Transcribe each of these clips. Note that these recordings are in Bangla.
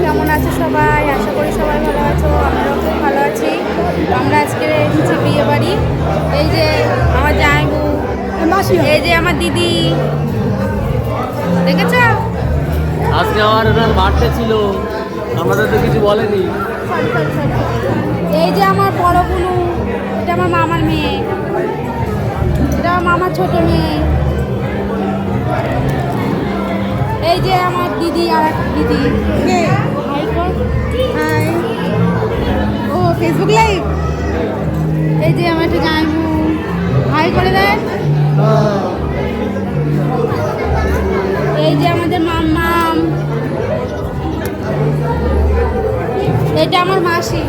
কেমন আছো সবাই? আশা করি সবাই ভালো আছো, আমরাও খুব ভালো আছি। আমরা আজকে এসেছি বিয়ে বাড়ি। এই যে আমার জামাইবু, এই যে আমার দিদি, দেখেছ? আজকে আমার ওনার বার্থডে ছিল, আমাদের তো কিছু বলেনি। এই যে আমার বড় বুনু, এটা আমার মামার মেয়ে, এটা আমার মামার ছোট মেয়ে। এই যে আমার দিদি, আর এক দিদি। হাই, ও ফেসবুক লাইভ। এই যে আমার একটা জামাইবু, হাই করে দেন। এই যে আমাদের মাম্মাম, এটা আমার মাসি।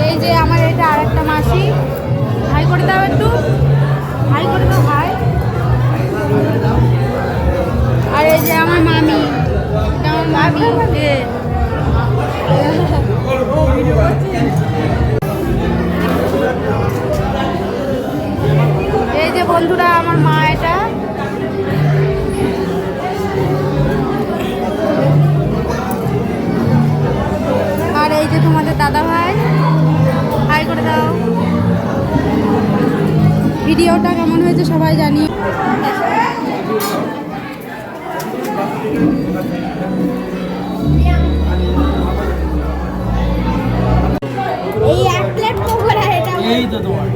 এই যে আমার এটা আর একটা মাসি। হাই করে দাও, একটু হাই করে দাও, হাই। আর এই যে আমার মামি, এটা আমার মামি। এই যে বন্ধুরা আমার মা, এটা আর এই যে তোমাদের দাদা ভাই, হাই করে দাও। ভিডিওটা কেমন হয়েছে সবাই জানিয়ে। এই এক প্লেট পকোড়া, এটা এই তো তোমার